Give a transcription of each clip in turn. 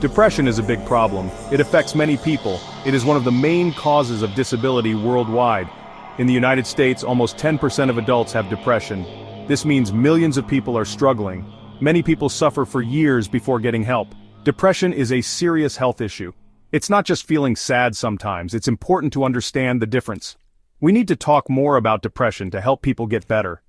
Depression is a big problem. It affects many people. It is one of the main causes of disability worldwide. In the United States, almost 10% of adults have depression. This means millions of people are struggling. Many people suffer for years before getting help. Depression is a serious health issue. It's not just feeling sad sometimes, it's important to understand the difference. We need to talk more about depression to help people get better.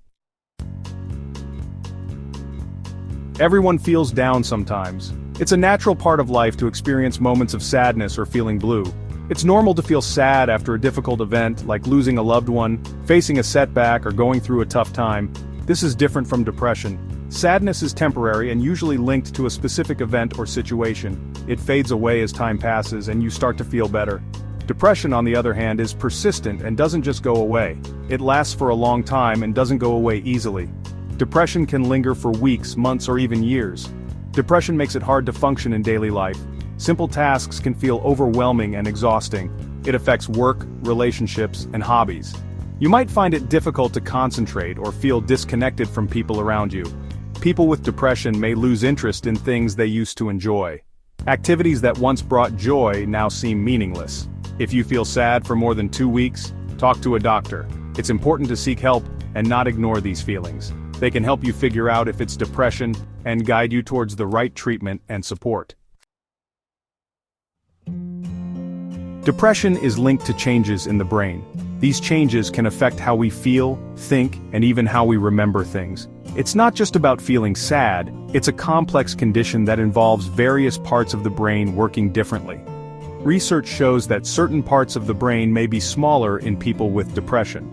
Everyone feels down sometimes. It's a natural part of life to experience moments of sadness or feeling blue. It's normal to feel sad after a difficult event, like losing a loved one, facing a setback, or going through a tough time. This is different from depression. Sadness is temporary and usually linked to a specific event or situation. It fades away as time passes and you start to feel better. Depression, on the other hand, is persistent and doesn't just go away. It lasts for a long time and doesn't go away easily. Depression can linger for weeks, months, or even years. Depression makes it hard to function in daily life. Simple tasks can feel overwhelming and exhausting. It affects work, relationships, and hobbies. You might find it difficult to concentrate or feel disconnected from people around you. People with depression may lose interest in things they used to enjoy. Activities that once brought joy now seem meaningless. If you feel sad for more than 2 weeks, talk to a doctor. It's important to seek help and not ignore these feelings. They can help you figure out if it's depression and guide you towards the right treatment and support. Depression is linked to changes in the brain. These changes can affect how we feel, think, and even how we remember things. It's not just about feeling sad, it's a complex condition that involves various parts of the brain working differently. Research shows that certain parts of the brain may be smaller in people with depression.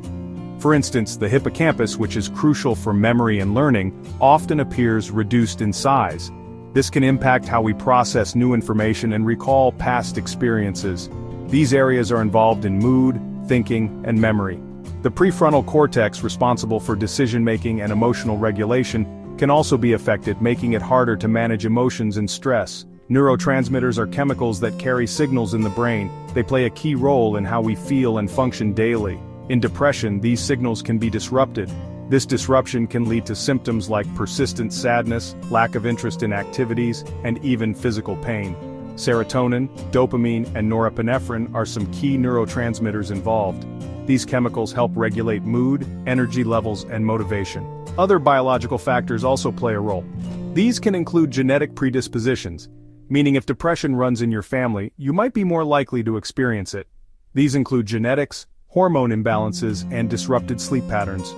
For instance, the hippocampus, which is crucial for memory and learning, often appears reduced in size. This can impact how we process new information and recall past experiences. These areas are involved in mood, thinking, and memory. The prefrontal cortex, responsible for decision-making and emotional regulation, can also be affected, making it harder to manage emotions and stress. Neurotransmitters are chemicals that carry signals in the brain. They play a key role in how we feel and function daily. In depression, these signals can be disrupted. This disruption can lead to symptoms like persistent sadness, lack of interest in activities, and even physical pain. Serotonin, dopamine, and norepinephrine are some key neurotransmitters involved. These chemicals help regulate mood, energy levels, and motivation. Other biological factors also play a role. These can include genetic predispositions, meaning if depression runs in your family, you might be more likely to experience it. These include genetics, hormone imbalances, and disrupted sleep patterns.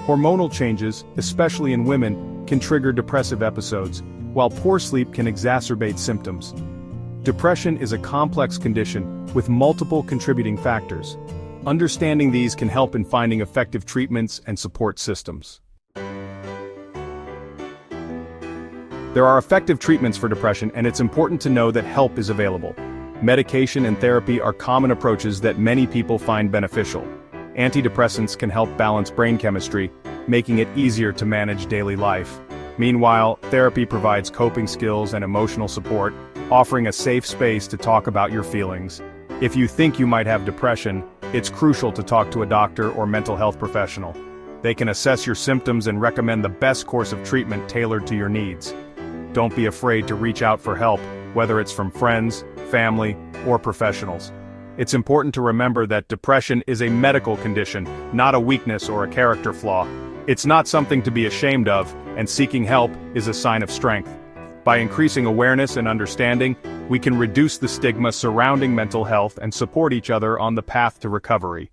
Hormonal changes, especially in women, can trigger depressive episodes, while poor sleep can exacerbate symptoms. Depression is a complex condition with multiple contributing factors. Understanding these can help in finding effective treatments and support systems. There are effective treatments for depression, and it's important to know that help is available. Medication and therapy are common approaches that many people find beneficial. Antidepressants can help balance brain chemistry, making it easier to manage daily life. Meanwhile, therapy provides coping skills and emotional support, offering a safe space to talk about your feelings. If you think you might have depression, it's crucial to talk to a doctor or mental health professional. They can assess your symptoms and recommend the best course of treatment tailored to your needs. Don't be afraid to reach out for help, whether it's from friends, family, or professionals. It's important to remember that depression is a medical condition, not a weakness or a character flaw. It's not something to be ashamed of, and seeking help is a sign of strength. By increasing awareness and understanding, we can reduce the stigma surrounding mental health and support each other on the path to recovery.